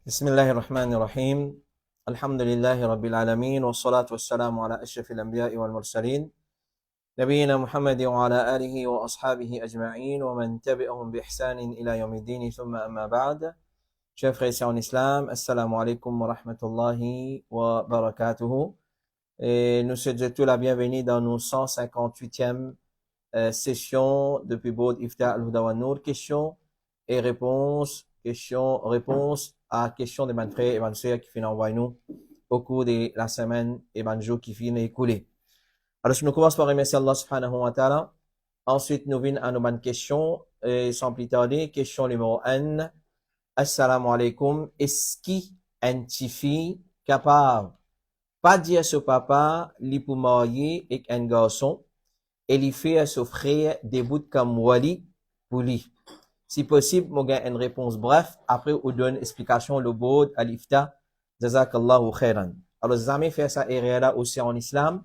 بسم الله الرحمن الرحيم الحمد لله رب العالمين والصلاة والسلام على أشرف الأنبياء والمرسلين نبينا محمد وعلى آله وأصحابه أجمعين ومن تبعهم بإحسان إلى يوم الدين ثم أما بعد. Chers frères et sœurs en islam, assalamu alaikum wa rahmatullahi wa barakatuhu. Et nous souhaitons la bienvenue dans nos 158e session depuis Boud Ifta al-Huda wa Nour, questions et réponses à questions de mes frères et mes sœurs qui viennent envoyer nous au cours de la semaine et des jours qui viennent écouler. Alors, nous commençons par remercier Allah subhanahu wa ta'ala. Ensuite, nous venons à nos questions et sans plus tarder, question numéro 1. Assalamu alaikum. Est-ce qui est capable pas dire à ce papa, lui pour marier avec un garçon et lui faire s'offrir des bouts comme wali pour lui? Si possible, moi j'ai une réponse bref. Après, on donne explication le boud à l'ifta. Jazakallahu khairan. Alors, jamais faire ça erreur aussi en islam.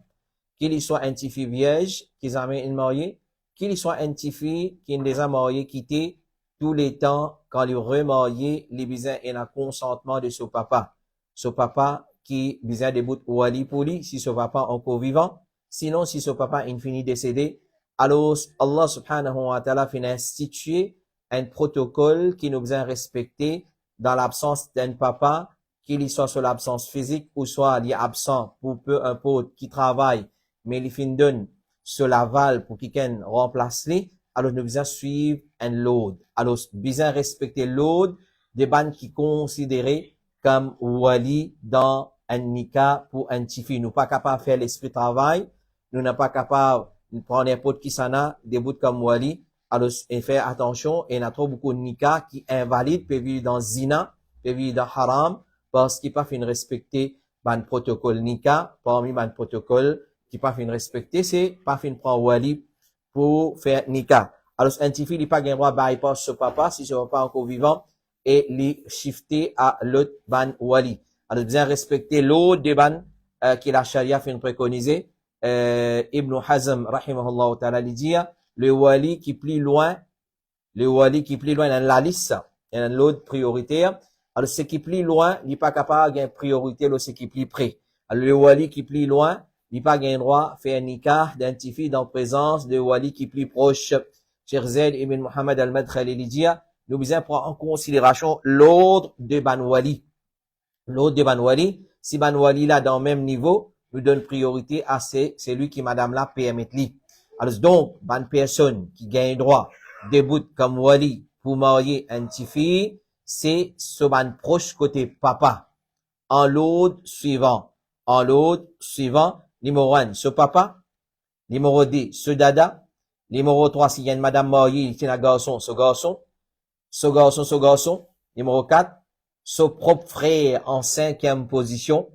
Qu'il soit un petit fille vierge, qu'ils amènent une mariée, qu'il soit un petit fille qui les a mariés, quittés tous les temps, quand il remarié, les besoins et le consentement de ce papa. Ce papa qui besoin des bouts wali pour lui, si ce papa encore vivant. Sinon, si ce papa est fini décédé, alors Allah subhanahu wa ta'ala finit instituer un protocole qui nous besoin respecter dans l'absence d'un papa, qu'il soit sur l'absence physique ou soit il est absent pour peu importe qui travaille, mais il fin donne sur l'aval pour qu'il remplace lui. Alors nous besoin suivre un load. Alors besoin respecter load des bandes qui considérés comme wali dans un nika pour un tifi. Nous pas capable de faire l'esprit travail. Nous n'est pas capable de prendre n'importe qui s'en des bouts comme wali. Alors, et faire attention, et il y a trop beaucoup de nika qui invalident, peut vivre dans zina, peut vivre dans haram, parce qu'ils pas fin respecter, ban protocole nika, parmi ban protocole, qui pas fin respecter, c'est pas fin prendre wali pour faire nika. Alors, un petit fille, il pas gain droit bypass ce papa, si ce papa encore vivant, et les shifter à l'autre ban wali. Alors, bien respecter l'autre des ban, qui la charia fin préconiser, Ibn Hazm, rahimahullah ta'ala, dit, le wali qui plie loin dans la liste, il y a l'autre prioritaire. Alors, ce qui plie loin, il n'est pas capable de priorité, ce qui plie près. Alors, le wali qui plie loin, il n'est pas gain droit de faire un nikah d'identifier dans présence de wali qui plie proche. Cheikh Zaid ibn Muhammad al-Madkhali dit, nous devons prendre en considération l'ordre de ban wali. L'ordre de ban wali, si ban wali là dans le même niveau, nous donne priorité à celui qui madame là permet lui. Alors donc, bonne personne qui gagne droit débute comme wali pour marier un petit fille, c'est ce ban proche côté papa. En l'ordre suivant, numéro 1, ce papa, numéro 2, ce dada, numéro 3, s'il y a une madame mariée, il tient un garçon, ce garçon, numéro 4, ce propre frère en 5e position,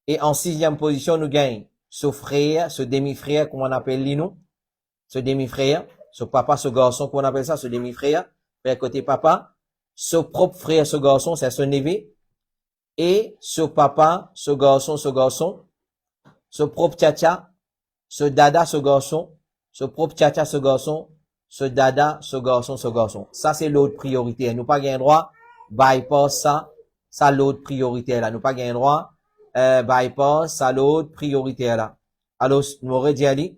et en 6e position, nous gagnons ce frère, ce demi-frère, comme on appelle nous, ce demi-frère, ce papa, ce garçon, qu'on appelle ça, ce demi-frère, frère côté papa, ce propre frère, ce garçon, c'est ce neveu, et ce papa, ce garçon, ce propre tcha, ce dada, ce garçon, ce propre tcha, ce garçon, ce dada, ce garçon. Ça, c'est l'autre priorité. Nous pas gain droit, bypass ça l'autre priorité là. Nous pas gain droit, bypass ça l'autre priorité là. Alors, nous aurait dit ali,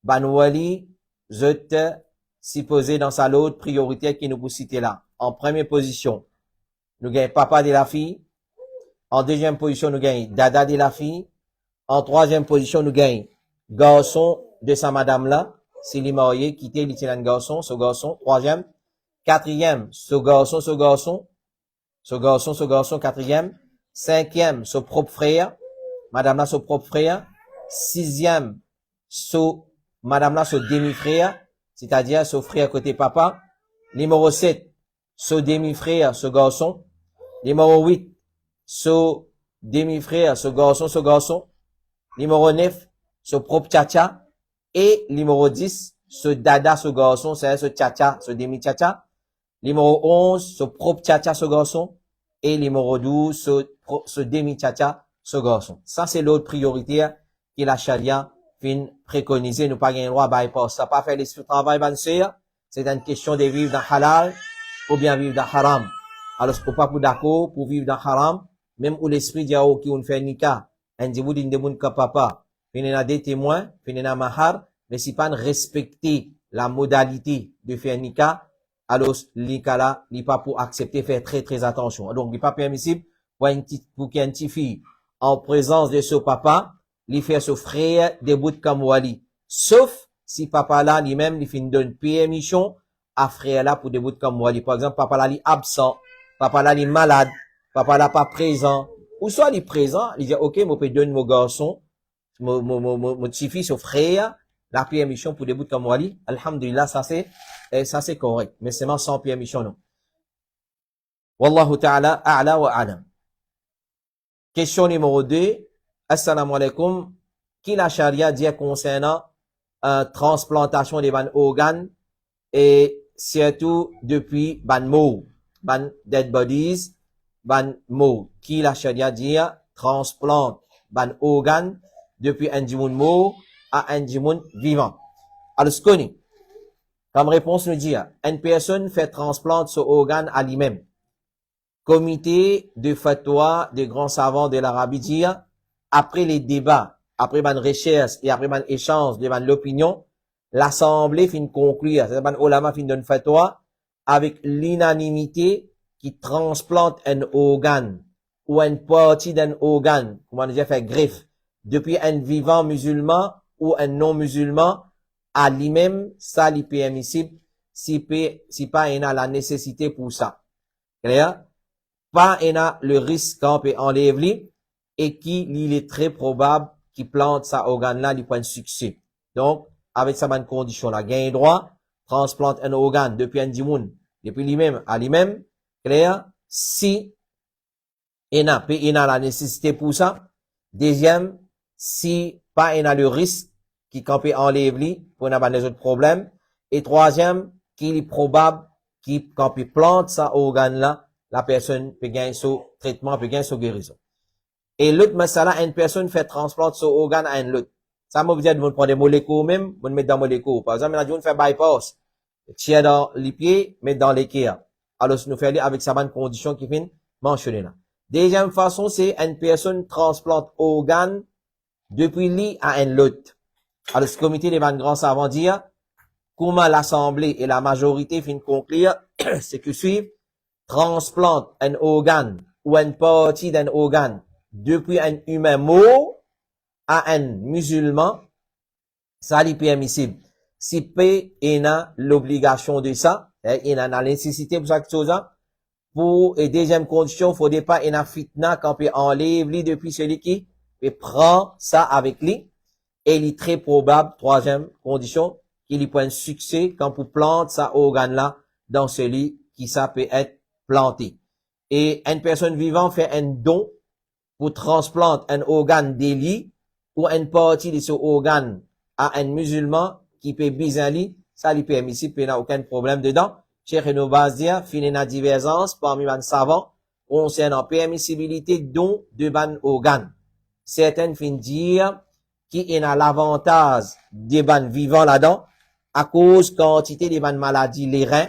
ban wali, zot, si posé dans sa l'autre priorité qui nous vous citer là. En première position, nous gagnons papa de la fille. En deuxième position, nous gagnons dada de la fille. En troisième position, nous gagnons garçon de sa madame là. Si il est marié, quitter l'itinérant garçon, ce garçon. Troisième. Quatrième, ce garçon, quatrième. Cinquième, ce propre frère. Madame là, ce propre frère. Sixième, madame là, ce demi-frère. C'est-à-dire, ce frère côté papa. Numéro 7, ce demi-frère, ce garçon. Numéro 8, ce demi-frère, ce garçon. Numéro 9, ce propre tcha. Et numéro 10, ce dada, ce garçon, c'est ce tcha, ce demi-tcha. Numéro 11, ce propre tcha, ce garçon. Et numéro 12, ce demi-tcha, ce garçon. Ça, c'est l'autre priorité que la charia fin préconiser. Nous pas gagner droit bypass. Ça pas faire l'esprit de travail, c'est une question de vivre dans halal. ou bien vivre dans haram. Alors, ou pas pour d'accord, pour vivre dans haram, même où l'esprit dit, qui on fait nika, un dit, vous dites, moun ka papa, finina des témoins, finina mahar, mais si pas respecter la modalité de faire nika, alors, nika là, il pas pour accepter, faire très, très attention. Donc, il n'est pas permissible pour qu'une petite fille, en présence de son papa, lui fait son frère des bouts de kamwali. Sauf si papa là, lui-même, lui fait une donne permission à frère là pour des bouts de kamwali. Par exemple, papa là, il est absent, papa là, il est malade, papa là, pas présent. Ou soit il est présent, il dit, ok, moi, peux donner mon garçon, mon petit fils au frère, la permission pour des bouts de kamwali. Alhamdulillah, ça c'est correct. Mais c'est sans permission, non. Wallahu ta'ala, a'la wa a'lam. Question numéro 2. Assalamu alaikum. Qui la charia dit concernant transplantation des ban organes et surtout depuis ban mort, ban dead bodies, ban mort. Qui la charia dit transplante ban organes depuis un djimoun mort à un djimoun vivant. Alors, ce qu'on est, comme réponse nous dit, une personne fait transplante son organe à lui-même. Comité de fatwa des grands savants de l'Arabie dit, après les débats, après ban recherche et après ban échange de ban l'opinion, l'assemblée fin conclure, c'est ban ulama fin donne fatwa avec l'unanimité qui transplante un organe ou une partie d'un organe, comme on a déjà fait greffe, depuis un vivant musulman ou un non musulman à lui-même, ça lui permissible si pas il a la nécessité pour ça. Clair? Pas il a le risque qu'on peut enlever et il est très probable qu'il plante sa organe là, il prend succès. Donc, avec sa bonne condition là, gain droit, transplante un organe depuis un dimoun, depuis lui-même à lui-même, clair? Si il a la nécessité pour ça. Deuxième, si pas il a le risque qui peut enlever pour n'avoir les autres problèmes. Et troisième, qu'il est probable qu'il peut plante sa organe là, la personne peut gagner son traitement, peut gagner son guérison. Et l'autre, masala, une personne fait transplante son organe à une autre. Ça me veut dire, vous prenez des molécules même, vous mettez dans les molécules. Par exemple, on fait bypass. Tiens dans les pieds, mettre dans les pieds. Alors, nous faisons avec sa bonne condition qui vient mentionner là. Deuxième façon, c'est une personne transplante organe depuis lui à un autre. Alors, ce comité des grands savants dit, comment l'assemblée et la majorité finissent conclure, c'est que suivre, transplante un organe ou une partie d'un organe depuis un humain mort à un musulman, ça lui permissible. Si P a l'obligation de ça, il a la nécessité pour cette chose-là, pour, et deuxième condition, faut pas il a fitna quand peut enlève lui depuis celui qui prend ça avec lui, et il est très probable, troisième condition, qu'il y prenne succès quand pour plante sa organe-là dans celui qui ça peut être planté. Et une personne vivante fait un don pour transplanter un organe d'Élie ou une partie de ce organe à un musulman qui peut bizarrer, ça lui permet si il n'a aucun problème dedans. Cheikh Ibn Baz dit, finit la divergence parmi les savants concernant permissibilité don de ban organe. Certaines finissent dire qu'il a l'avantage des ban vivants là-dedans à cause quantité des ban maladies les reins,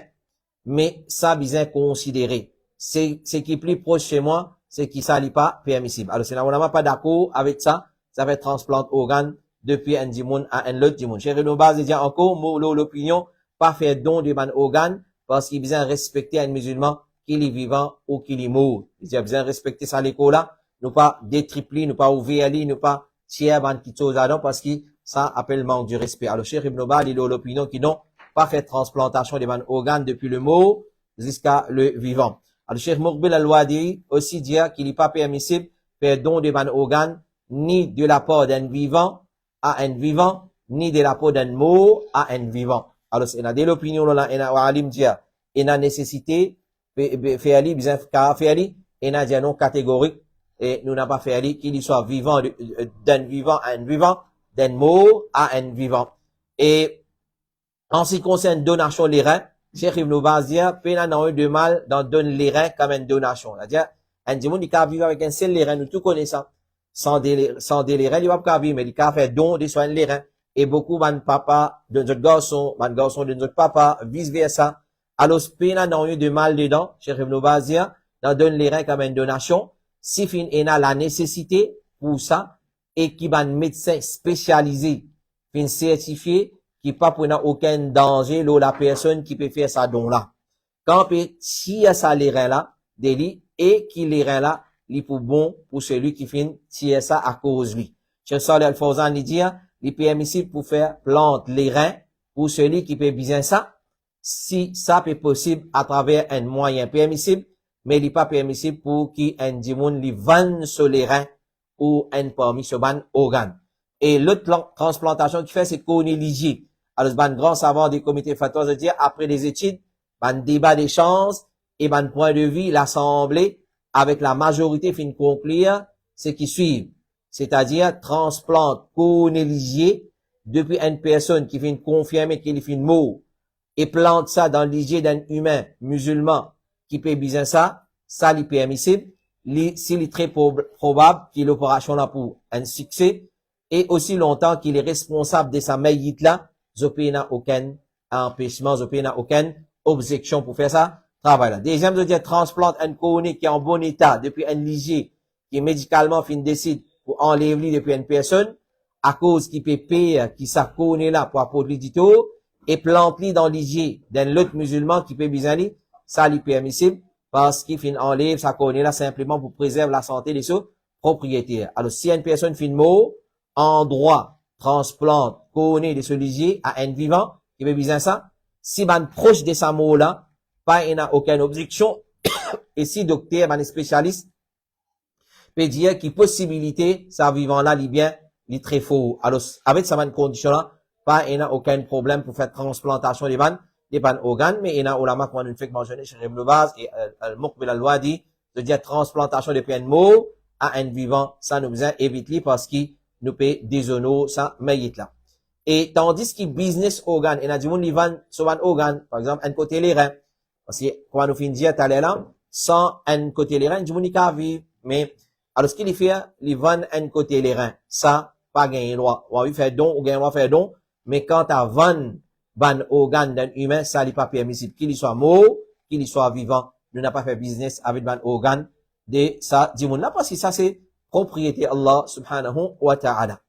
mais ça bien considéré. C'est qui est plus proche chez moi, c'est qui ça n'est pas permissible. Alors c'est là on n'a pas d'accord avec ça, ça fait transplante organe depuis un dimoun à un autre dimoun. Cheikh Ibn Baz dit encore l'opinion pas faire don de ban organe parce qu'il besoin respecter un musulman qu'il est vivant ou qu'il est mort. Il a besoin respecter ça l'école là, nous pas détripler, nous pas ouvrir lui, nous pas tirer ban qui chose là parce que ça appelle manque du respect. Alors Cheikh Ibn Baz il a l'opinion qui n'ont pas fait transplantation de ban organe depuis le mort jusqu'à le vivant. Alors Cheikh Muqbil al-Wadi aussi dit qu'il n'est pas permissible faire don de ban organe ni de la part d'un vivant à un vivant, ni de la part d'un mort à un vivant. Alors, il y a de l'opinion là, il y a alim dit, il y a nécessité, faire ali, bien faire ali, il y a dit non catégorique, et nous n'avons pas fait ali qu'il soit vivant, d'un vivant à un vivant, d'un mort à un vivant. Et, en ce qui concerne donation les reins, Cheikh Ibn Baz dit, peine n'a eu de mal d'en donner les reins comme une donation. C'est-à-dire, un dimanche, il peut vivre avec un seul les reins, nous tout connaissons. Sans des les reins, il va pas vivre, mais il peut faire don de soins les reins. Et beaucoup, man papa, de notre garçon, de notre papa, vice versa. Alors, pena dans eu de mal dedans, Cheikh Ibn Baz dit, dans donne les reins comme une donation, si fin a la nécessité pour ça, et qui va un médecin spécialisé, fin certifié, qui pas pour aucun danger, là, la personne qui peut faire ça don là. Quand peut tirer ça les reins là, délit, et qui les reins là, li pour bon, pour celui qui fin tirer ça à cause lui. Cheikh Saleh Al-Fawzan dit, il est permissible pour faire plante les reins, pour celui qui peut bien ça, si ça peut possible à travers un moyen permissible, mais il n'est pas permissible pour qui un dimoun li vend sur les reins ou un parmi sur ban organe. Et l'autre transplantation qui fait, c'est qu'on est ligible. Alors, ban grand savant des comités fatwas de dire, après les études, ban débat des chances et ban point de vue, l'assemblée, avec la majorité fin conclure, ce qui suit. C'est-à-dire, transplante qu'on est ligible depuis une personne qui fait confirmer qu'il fait mort et plante ça dans l'hygiène d'un humain musulman qui peut bien ça est permissible, s'il est très probable qu'il l'opération là pour un succès, et aussi longtemps qu'il est responsable de sa maït là, il n'a aucun empêchement, il n'a aucune objection pour faire ça, travail là. Deuxième, je veux dire, transplante un cornet qui est en bon état depuis un ligier qui est médicalement fin décide pour enlever depuis une personne, à cause qui peut payer, qui ça connaît là pour apporter du tout, et plante-li dans l'hygiène d'un autre musulman qui peut bien aller, ça lui permissible, parce qu'il fin enlève, ça connaît là simplement pour préserver la santé des sous propriétaires. Alors, si une personne fin mort, en droit, transplante, connaît de ce l'hygiène à un vivant, qui peut bien ça, si ban proche de sa mort là, pas, il n'a aucune objection, et si docteur, ban spécialiste, peut dire qu'il possibilité, ça vivant là, li bien, li très faux. Alors, avec sa condition là, pas, il n'a aucun problème pour faire transplantation des ban organes, mais il y a ulama qui ont fait mentionner chez Ibn Baz et Al-Muqbil Al-Wadi de dire transplantation depuis un mot à un vivant, ça nous évite parce qu'il nous peut déshonorer ça maït là. Et tandis que business organe, il y a du monde qui vend sur un organe, par exemple, un côté les reins. Parce que, quand nous finissons de dire, t'allais là, sans un côté les reins, du monde qui a vivre, mais, alors ce qu'il fait, il vend un côté les reins. Ça, pas gagner droit. Ou il fait don, ou gagner droit faire don, mais quand t'as vend ban organe d'un humain, ça n'est pas permissible. Qu'il soit mort, qu'il soit vivant, nous n'a pas fait business avec ban organe de ça, du monde là, parce que ça c'est propriété Allah subhanahu wa ta'ala.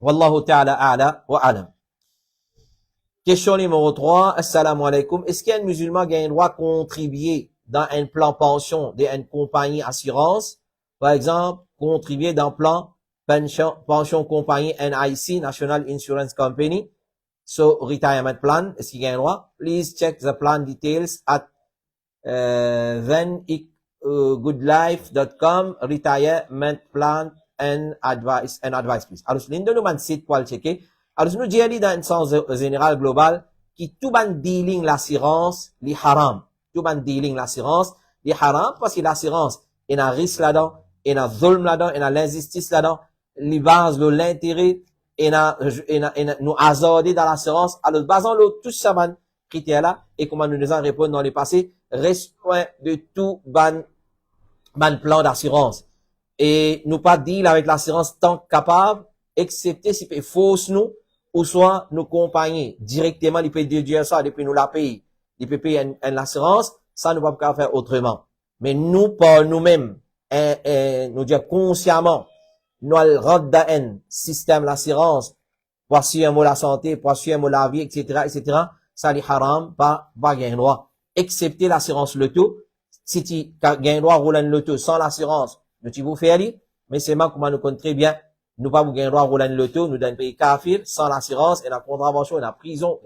Wallahu ta'ala a'la wa alam. Question numéro 3. Assalamu alaikum. Est-ce qu'un musulman a un droit de contribuer dans un plan pension d'une compagnie assurance? Par exemple, contribuer dans le plan pension compagnie NIC, National Insurance Company. So, retirement plan, est-ce qu'il y a un droit? Please check the plan details at goodlife.com, retirement plan and advice, please. Alors, l'une de nous man site pour le checker. Alors, nous disons dans un sens général global, qui tout ban dealing l'assurance, li haram. Tout ban dealing l'assurance, li haram, parce que l'assurance, il y a un risque là-dedans, il y a un zulm là-dedans, il y a l'injustice là-dedans, les bases de l'intérêt, et nous hasarder dans l'assurance. Alors, basant tout ça, ban, critères là, et comment nous en répondre dans le passé, restreint de tout ban plan d'assurance. Et nous pas deal avec l'assurance tant capable, excepté si peut fausse nous, ou soit nos compagnies directement, ils peuvent déduire ça, depuis nous la payer. Ils peuvent payer une assurance, ça nous pas faire autrement. Mais nous, par nous-mêmes, nous dire consciemment, nous rentre dans un système l'assurance, pour assurer un mot la santé, pour assurer un mot la vie, etc., ça les haram, pas gain droit. Excepté l'assurance loto. Si tu gain droit rouler un loto sans l'assurance, nous tu vous faire mais c'est moi comment nous compte très bien. Nous pas vous gain droit rouler un loto, nous d'un pays kafir, sans l'assurance, et la contravention, et la prison,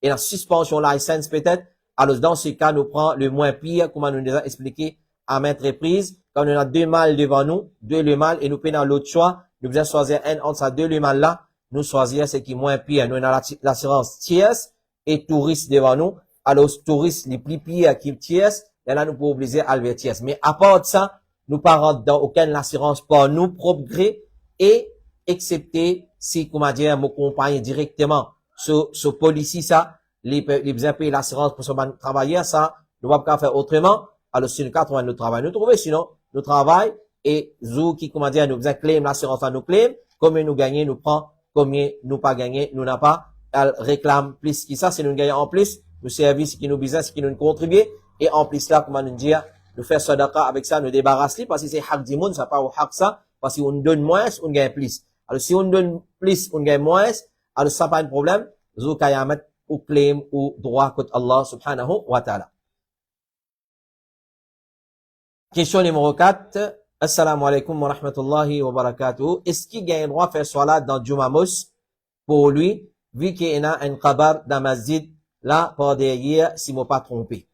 et la suspension license peut-être. Alors, dans ce cas, nous prenons le moins pire, comment nous nous a expliqué à maintes reprises. Quand on a deux mâles devant nous, deux le mâle, et nous prenons l'autre choix, nous devons choisir un entre ces deux le mâle là, nous choisir ce qui est moins pire. Nous avons l'assurance tierce et touriste devant nous. Alors, touristes les plus pires qui tierce, et là, nous pouvons obliger à le tierce. Mais à part de ça, nous pas rentrons dans aucune assurance par nous propre gré, et excepté si, comment dire, mon compagnie directement, ce policier ça, les besoin payer l'assurance pour ce travailleur, ça, nous ne pouvons pas faire autrement. Alors, si le cas, on nous travail, nous trouver, sinon, nous travail, et nous qui, comment dire, nous besoin claim l'assurance, nous claim, combien nous gagnons, nous prend, combien nous pas gagné, nous n'a pas, elle réclame plus que ça, si nous gagnons en plus, nous services, qui nous business, qui nous contribuent, et en plus là, comment nous dire, nous faire sadaqa avec ça, nous débarrasser, parce que c'est haq du monde, ça pas au haq ça, parce qu'on donne moins, on gagne plus. Alors, si on donne plus, on gagne moins, alors ça pas un problème, zou kayamat, ou claim, ou droit contre Allah subhanahu wa ta'ala. Question numéro 4. Assalamu alaikum wa rahmatullahi wa barakatuh. Est-ce qu'il gagne droit à faire salat dans Juma Mos pour lui, vu qu'il y a un qabar dans masjid, là, par derrière, si je ne pas trompé?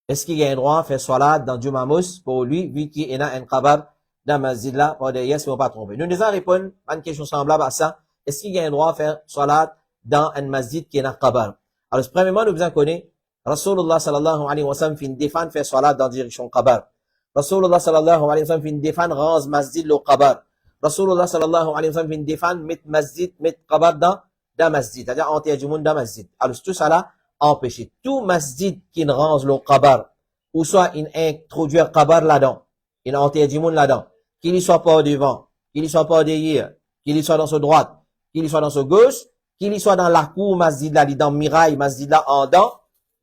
Est-ce qu'il gagne droit à faire salat dans Juma Mos pour lui, vu qu'il y a un qabar dans masjid, là, par derrière, si je ne pas trompé? Nous devons répondre à une question semblable à ça. Est-ce qu'il gagne droit à faire salat dans un masjid qui est un qabar? Alors, premièrement, nous devons connaître, Rasulullah sallallahu alayhi wa sallam fin défendre faire salat dans direction qabar. Rasulullah sallallahu alayhi wa sallam fin défendre range masjid le qabar. Rasulullah sallallahu alayhi wa sallam fin défendre met masjid, met qabar dans masjid. C'est-à-dire, enterrer du monde dans masjid. Alors, tout ça là, empêché. Tout masjid qui range le qabar, ou soit il introduit un qabar là-dedans, il enterre du monde là-dedans, qu'il y soit pas devant, qu'il y soit pas derrière, qu'il y soit dans sa droite, qu'il y soit dans sa gauche, qu'il y soit dans la cour masjid là, il est dans mirail masjid là en dedans,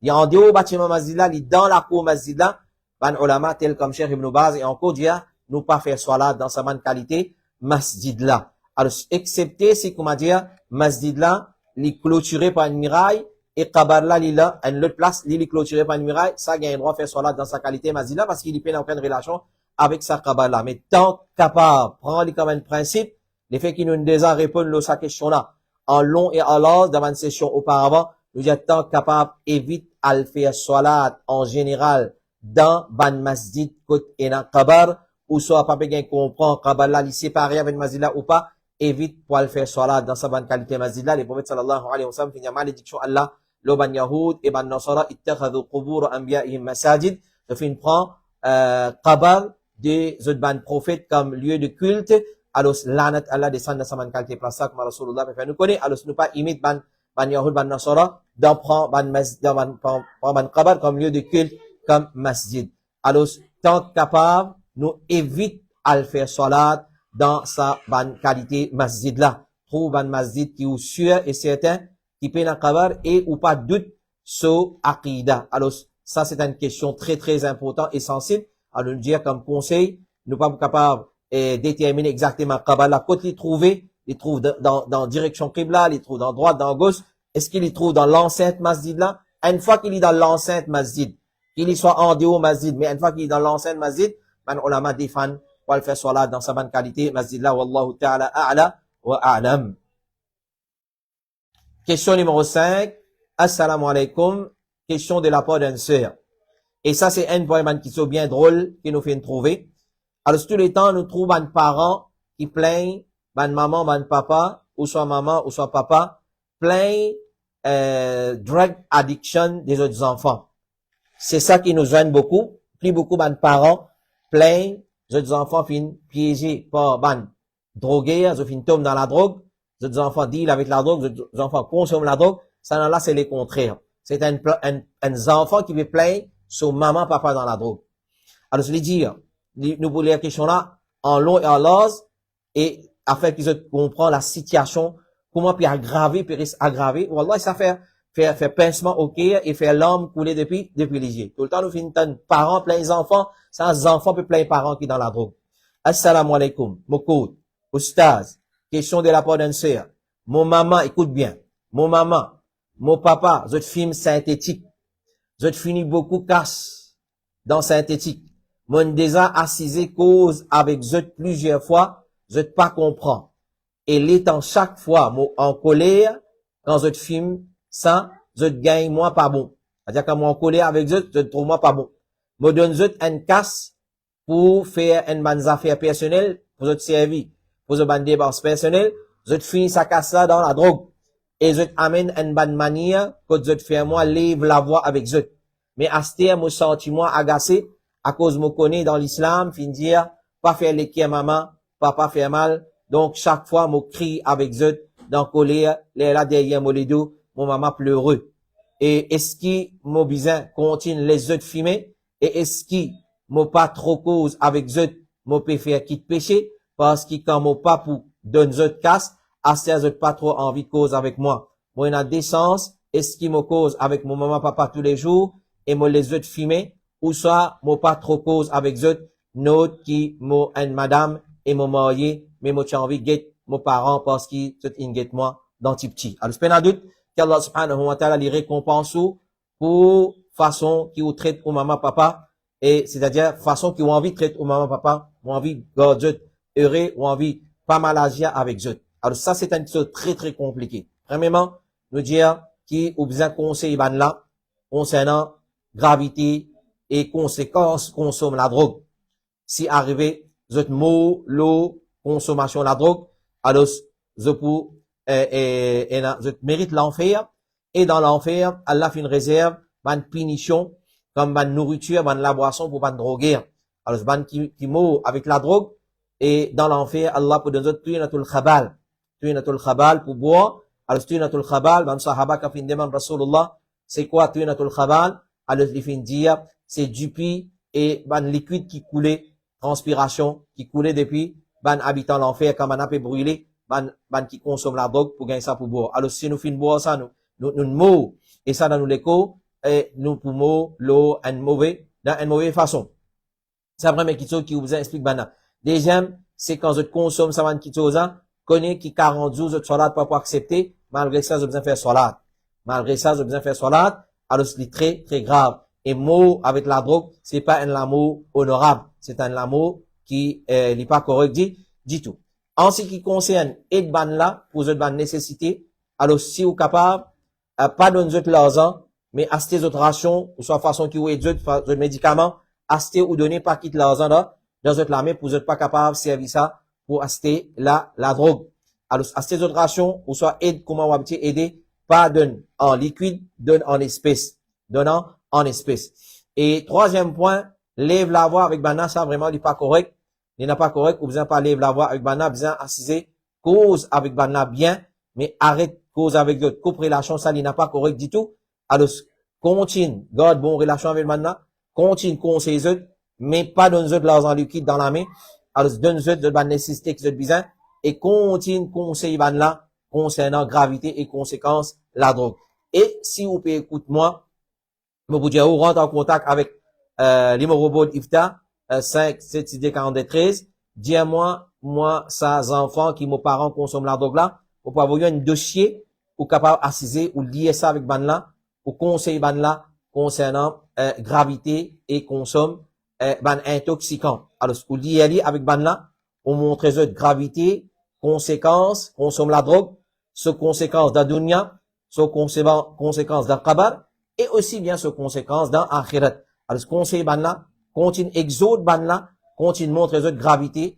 il y a en dehors bâtiment masjid là, il est dans la cour masjid là, ban ulama tel comme Cheikh Ibn Baz et encore dire, nous pas faire salat dans sa bonne qualité, masjid là. Alors, excepté si, comment dire, masjid là, il est clôturé par une miraille, et qabar là, il a une autre place, il est clôturé par une miraille, ça, il a un droit de faire salat dans sa qualité masjid là, parce qu'il n'y a aucune relation avec sa qabar là. Mais tant capable, prendre comme un principe, les faits qui nous déjà répondent à sa question là, en long et en large, dans une session auparavant, nous disons tant capable, évite à le faire salat en général, dans ban masjid côte et dans qabar, ou soit pas bien comprendre qabar là, il séparé avec masjid là ou pas, évite pour le faire salat dans sa bonne qualité masjid là. Les prophètes sallallahu alayhi wa sallam finit malédiction Allah, le ban yahoud et ban nasara ittakhadhu qubur anbiya'ihim masajid, de fin prend qabar des autres ban prophètes comme lieu de culte. Alors lanat Allah descend dans sa bonne qualité place ça comme Rasulullah fait nous connaît. Alors nous pas imite ban yahoud ban nasara d'en prend ban masjid ban qabar comme lieu de culte comme masjid. Alors, tant capable, nous évite à le faire salat dans sa bonne qualité masjid là. Trouve un masjid qui est sûr et certain, qui peut en qabar et ou pas de doute sur aqida. Alors, ça c'est une question très très importante et sensible. Alors, nous dire comme conseil, nous pas capables de déterminer exactement qabar là, quand il trouve dans direction qibla, il trouve dans droite, dans gauche. Est-ce qu'il y trouve dans l'enceinte masjid là? Une fois qu'il est dans l'enceinte masjid, qu'il y soit en dehors masjid, mais une fois qu'il est dans l'enceinte masjid, man ulama défend pour le faire salat dans sa bonne qualité masjid là, wallahu ta'ala a'la wa a'lam. Question numéro 5. Assalamu alaikum. Question de la part d'une sœur. Et ça, c'est un point qui sont bien drôle, qui nous fait trouver. Alors, tous les temps, nous trouvons un parent qui plaignent, maman, papa, ou soit maman, ou soit papa, plaignent, drug addiction des autres enfants. C'est ça qui nous gêne beaucoup. Plus beaucoup de parents plaignent, les autres enfants finissent piégés par ban drogués, ils finissent tombent dans la drogue, les autres enfants deal avec la drogue, les autres enfants consomment la drogue. Ça là, c'est le contraire. C'est un enfant qui veut plaindre sur maman, papa dans la drogue. Alors, je vais dire, nous posons la question là, en long et en large, et afin qu'ils comprennent la situation, comment puis aggraver, Wallah, ça fait pincement au cœur et faire l'âme couler depuis les yeux. Tout le temps, nous finissons parents plein les enfants, sans enfants plein les parents qui sont dans la drogue. Assalamu alaikum. Mokoud. Oustaz. Question de la part d'une sœur. Mon maman, écoute bien. Mon maman, mon papa, je film synthétique. Je finis beaucoup casse dans synthétique. Mon déjà assisé cause avec je plusieurs fois, je pas comprends. Et l'étant chaque fois, en colère, quand je filme, ça, je gagne moi pas bon. C'est-à-dire quand moi en colère avec je trouve moi pas bon. Me donne je un casse pour faire une bonne affaire personnelle, pour je servir, pour je bonne dépense personnelle, je finis sa casse là dans la drogue. Et je amène une bonne manière que je fais moi livre la voix avec je. Mais à ce terme, me sens moi agacé, à cause me connais dans l'islam, fin dire, pas faire l'équipe maman, papa fait mal. Donc, chaque fois, me crie avec je, dans colère, là derrière mon dos, mon maman pleureux. Et est-ce qu'il m'a besoin continue les autres fumer? Et est-ce qu'il m'a pas trop cause avec eux, m'a peut faire quitte péché? Parce que quand mon pas pour donner autres casse, à ces autres pas trop envie de cause avec moi. Moi, il a décence est-ce qui me cause avec mon maman, papa tous les jours, et me les autres filmer, ou soit, moi pas trop cause avec eux, notre qui, moi, une madame, et mon marié, mais moi, j'ai envie de guetter mon parent parce qu'ils, tout, ils guettent moi, dans petit. Alors, c'est pas un doute, qu'Allah subhanahu wa ta'ala les récompense pour façon qui vous traite au maman, papa, et c'est-à-dire façon qui ont envie de traiter au maman, papa, ont envie de garder heureux, ont envie pas mal agir avec eux. Alors ça, c'est une chose très, très compliquée. Premièrement, nous dire qui ou besoin conseil ban là, concernant gravité et conséquences consomme la drogue. Si arrivé, zot mot, l'eau, consommation de la drogue, alors, zot mérite l'enfer, et dans l'enfer, Allah fait une réserve, ban punition, comme ban nourriture, ban la boisson pour ban droguer. Alors, ban qui meurt avec la drogue, et dans l'enfer, Allah peut donner tuinatul khabal. Tuinatul khabal pour boire. Alors, tuinatul khabal, ban sahaba qui a fait une demande Rasulullah, c'est quoi tuinatul khabal? Alors, il fait dire, c'est du pi et ban liquide qui coulait, transpiration qui coulait depuis ban habitant l'enfer, quand ban a pu brûler, ban qui consomme la drogue pour gagner ça pour boire. Alors, si nous finissons boire ça, nous mourons. Et ça, dans nous l'écho, et nous pouvons l'eau dans une mauvaise façon. C'est la première chose qui vous explique ban. Deuxième, c'est quand vous consommez ça, ban qui chose, connaît qui 40 jours, votre salat pas pour accepter, malgré ça, vous besoin faire salat. Malgré ça, vous besoin faire salat, alors c'est très, très grave. Et mot avec la drogue, c'est pas un amour honorable. C'est un amour qui, n'est pas correct dit tout. En ce qui concerne aide ban là, pour votre ban nécessité, alors si vous capable, pas donner autres l'argent, mais acheter autres rations, ou soit façon qui vous aide autres médicaments, acheter ou donner pas quitte l'argent là, dans votre l'armée, pour vous pas capable, servir ça, pour acheter la drogue. Alors, acheter autres rations, ou soit aide, comment on va aider, pas donne en liquide, donne en espèces. Donnant en espèces. Et troisième point, lève la voix avec Bana, ça vraiment n'est pas correct. Il n'est pas correct, ou besoin pas lève la voix avec Bana, besoin assiser, cause avec Bana bien, mais arrête cause avec d'autres, coupe relation, ça n'est pas correct du tout. Alors, continue, garde bon relation avec Bana, continue conseiller eux, mais pas donne eux de l'argent liquide dans la main. Alors, donne eux de la nécessité que eux besoin, et continue conseiller Bana concernant gravité et conséquences la drogue. Et si vous pouvez écouter moi, vous dire, vous rentre en contact avec, numéro de IFTA, 5, 7, 6, 42, 13. Dis-moi, ça, enfants qui, mes parents consomment la drogue là, vous pouvez avoir un dossier, ou capable d'assiser, ou lier ça avec ban là, ou conseiller ban là, concernant, gravité et consomme, ban intoxicant. Alors, vous liez avec ban là, on montre eux gravité, conséquences, consomme la drogue, ce conséquences d'Adunia, ce conséquences d'Al-Qabar, et aussi bien ce conséquences dans Akhirat. Alors, ce conseil ban là, continue exode ban là, continue montrer les autres gravité,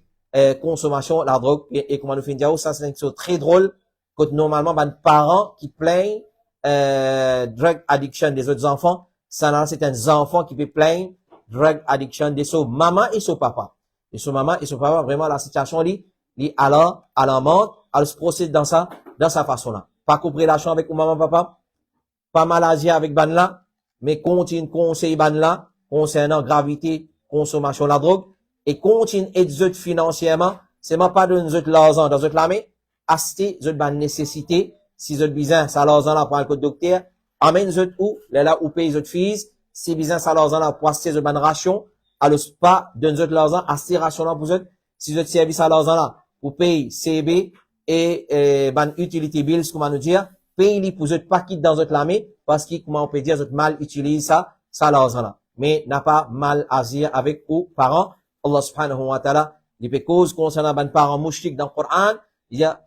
consommation, la drogue, et comment nous finissons, ça c'est une chose très drôle, que normalement, ban parents qui plaignent, drug addiction des autres enfants, ça là, c'est un enfant qui peut plaindre drug addiction de son maman et son papa. Et son maman et son papa, vraiment, la situation, à la mort, elle se procède dans sa façon là. Pas couper relation avec maman, papa, pas maladie avec ban là, mais continue conseil ban là, concernant gravité, consommation de la drogue, et continue aider financièrement, c'est même pas donner l'argent dans votre l'armée, acheter ban nécessité, si vous besoin, ça l'argent là pour un code docteur, amène où, là où paye fils, si besoin, ça l'argent là pour acheter ban ration, alors pas donner l'argent, acheter ration là pour eux, si vous service à l'argent là, pour payer CB, et ban utility bills, comment nous dire, paye pour eux pas quitte dans votre l'armée, parce que, comment on peut dire, vous mal utilise ça l'argent là. Mais n'a pas mal agir avec vos parents. Allah subhanahu wa ta'ala, il peut cause concernant ban parents mouchrik dans le Coran, il y a,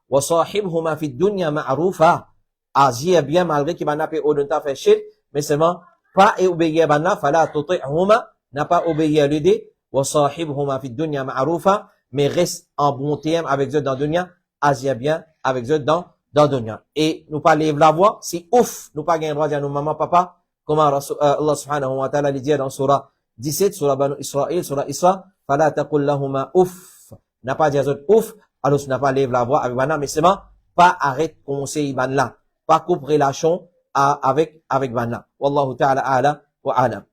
wa sahibhuma fi dunya ma'rufa. Agir bien malgré qu'il n'a pas au-delà fait shirk, mais seulement, pas obéir banna, fala tuti'huma, n'a pas obéir l'idée, wa sahibhuma fi dunya ma'rufa, mais reste en bon terme avec eux dans le dunya, agir bien avec eux dans le dunya. Et nous pas lève la voix, c'est ouf, nous pas gagner droit à dire nos maman, papa, comment Allah subhanahu wa ta'ala dit dans surah 17, surah Banu Israël, surah Isra, fala taqul lahuma ouf, n'a pas dit ouf, alors n'a pas lève la voix avec banna, mais seulement, pas arrête conseil ban là, pas coupe relation avec banna. Wallahu ta'ala a'la wa a'lam.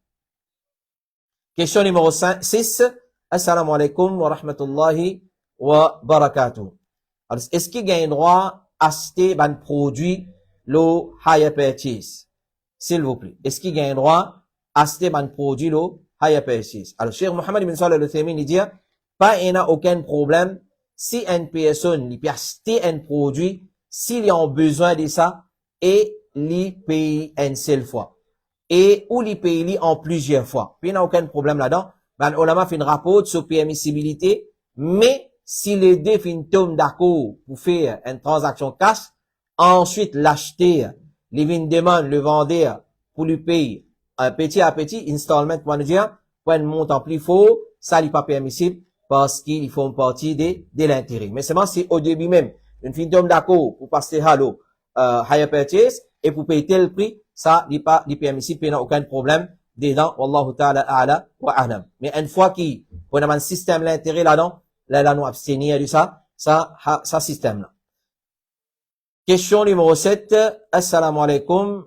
Question numéro 6. Assalamu alaikum wa rahmatullahi wa barakatuh. Alors, est-ce qu'il y a un droit à acheter ban produit le higher purchase. S'il vous plaît. Est-ce qu'il a un droit à acheter un produit le higher purchase? Alors, Cheikh Mohammed ibn Salih al-Uthaymin, il dit, pas, il n'y a aucun problème si une personne, il peut acheter un produit, s'il a besoin de ça, et il paye une seule fois. Et ou il paye en plusieurs fois. Puis il n'y a aucun problème là-dedans. Ben, ulama fait une rapport sur permissibilité, mais si les deux tombent d'accord pour faire une transaction cash, ensuite l'acheter, les demande le vendeur pour lui payer petit à petit, installment, pour nous dire, pour un montant plus fort, ça n'est pas permissible parce qu'ils font partie de l'intérêt. Mais seulement si au début même, une fille tombe d'accord pour passer à l'eau, higher purchase, et pour payer tel prix, ça n'est pas permissible, il n'y a aucun problème dedans, wallahu ta'ala a'la wa a'lam. Mais une fois qu'il y a un système l'intérêt là-dedans, là, nous abstenir de ça système-là. Question numéro 7. Assalamu alaikum.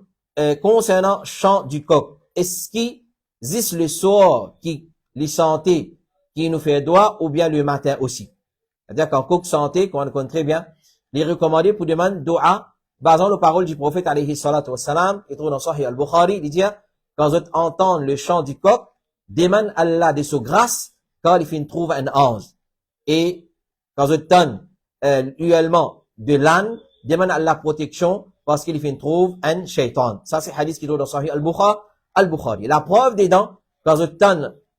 Concernant chant du coq, est-ce qu'il existe le soir qui les santé qui nous fait droit ou bien le matin aussi? C'est-à-dire qu'en coq santé, qu'on connaît très bien, les recommandés pour demander dua, basant les paroles du prophète alayhi salatu wassalam, qui trouve dans Sahih al-Bukhari, il dit, quand vous entendez le chant du coq, demande Allah de sa grâce, quand il trouve un ange. Et quand vous entendez, de l'âne, demande Allah protection, parce qu'il trouve un shaitan. Ça, c'est hadith qui trouve dans Sahih al-Bukhari. La preuve dedans, quand vous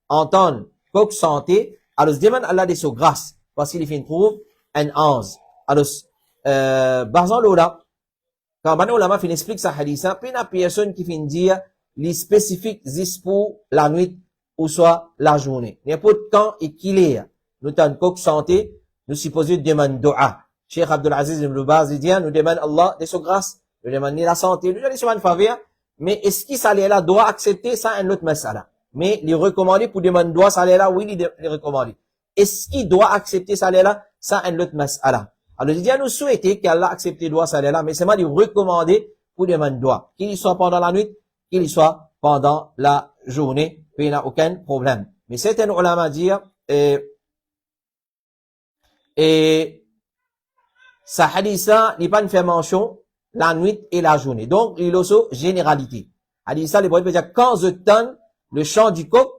entendez coq santé, alors demande Allah de sa grâce, parce qu'il trouve un ange. Alors, basant là, quand Bani Ulama explique ça hadith, puis il y a personne qui finit dire les spécifiques existent pour la nuit ou soit la journée. N'importe quand et qu'il est, nous t'en coq santé, nous supposons demander dua. Cheikh Abdul Aziz ibn Baz dit, nous demande Allah de sa grâce, nous demande la santé, nous demande une faveur, mais est-ce qu'il s'allait là doit accepter ça un autre masala? Mais les recommander pour demander doit s'aller là, oui, les recommander. Est-ce qu'il doit accepter ça là, ça un autre masala? Alors, il dit à nous souhaiter qu'Allah accepte doit ça là, mais c'est moi de recommander pour demander doigt. Qu'il y soit pendant la nuit, qu'il y soit pendant la journée, puis il n'y a aucun problème. Mais certains ulama disent, et ça hadith-là n'est pas une fait mention la nuit et la journée. Donc, il y a aussi généralité. Hadith-là, les prophètes peuvent dire, quand je donne le chant du coq,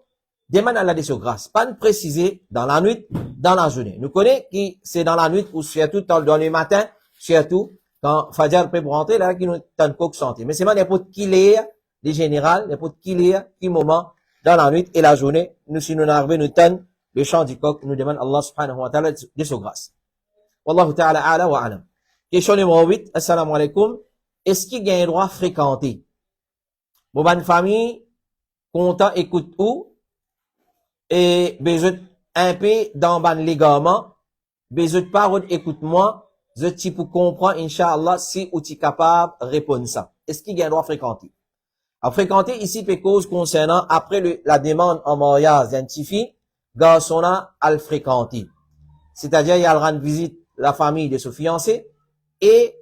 demande à Allah de sa grâce. Pas de préciser dans la nuit, dans la journée. Nous connaissons que c'est dans la nuit ou surtout dans le matin, surtout quand Fajr peut rentrer, là, qui nous donne coq santé. Mais c'est pas n'importe qui l'est, les générales, n'importe qui l'est, qui moment, dans la nuit et la journée. Nous, si nous arrivons, nous donne le chant du coq, nous demande Allah subhanahu wa ta'ala de sa grâce. Wallahu ta'ala a'la wa a'lam. Question numéro 8. Assalamu alaikum. Est-ce qu'il y a un droit fréquenté? Bon, bonne famille, content, écoute où? Et, besoin un peu dans ban ligament. Besoin parole, écoute-moi. Je t'y pour comprendre, Inch'Allah, si ou t'y capable de répondre ça. Est-ce qu'il y a un droit fréquenté? Alors, fréquenter ici, peut cause concernant, après la demande en mariage d'un petit fille, garçon a à le fréquenter. C'est-à-dire, il y a le rendre visite la famille de son fiancé, et,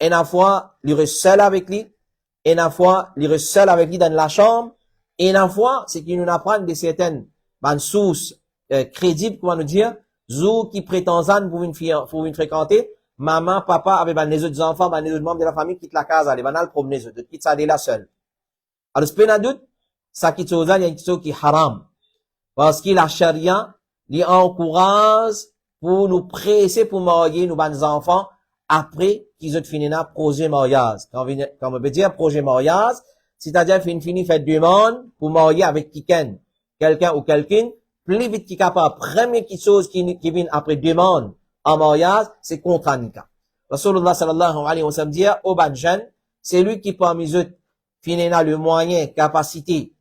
une fois, il reste seul avec lui, une fois, il reste seul avec lui dans la chambre, et une fois, c'est qu'il nous apprend de certaines sources crédibles, comment nous dire, zou qui prétendent pour une fréquenter, maman, papa, avec les autres enfants, les autres membres de la famille, quitte la case, allez, le promener, quitte ça, là seul. Alors, c'est pas un doute, ça quitte aux il y a une chose qui est haram. Parce que la charia, lui encourage pour nous presser pour marier nos enfants après qu'ils ont fini un projet mariage. Quand on veut dire projet mariage, c'est-à-dire fini fait demande pour marier avec quelqu'un ou quelqu'un, plus vite qu'il est capable. Première chose qui vient après demande en mariage, c'est contre Nika. Rasulullah sallallahu alayhi wa sallam dit, au ban jeune, c'est lui qui parmi eux finira le moyen, capacité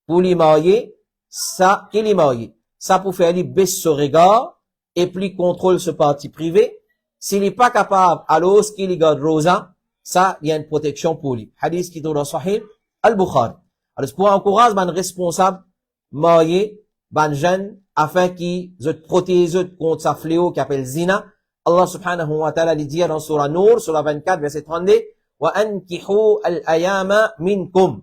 pour lui marier, ça, qu'il est marié. Ça pour faire lui baisser son regard, et puis contrôle ce parti privé. S'il n'est pas capable, alors ce qu'il garde rosa, ça, il y a une protection pour lui. Hadith qui est dans Sahih al-Bukhari. Alors, c'est pour encourager ban responsable, marié, ban jeune, afin qu'il se protège contre sa fléau qui appelle zina. Allah subhanahu wa ta'ala dit dans surah Nour, surah 24, verset 32, وَأَنْكِحُوا الْأَيَامَ مِنْكُمْ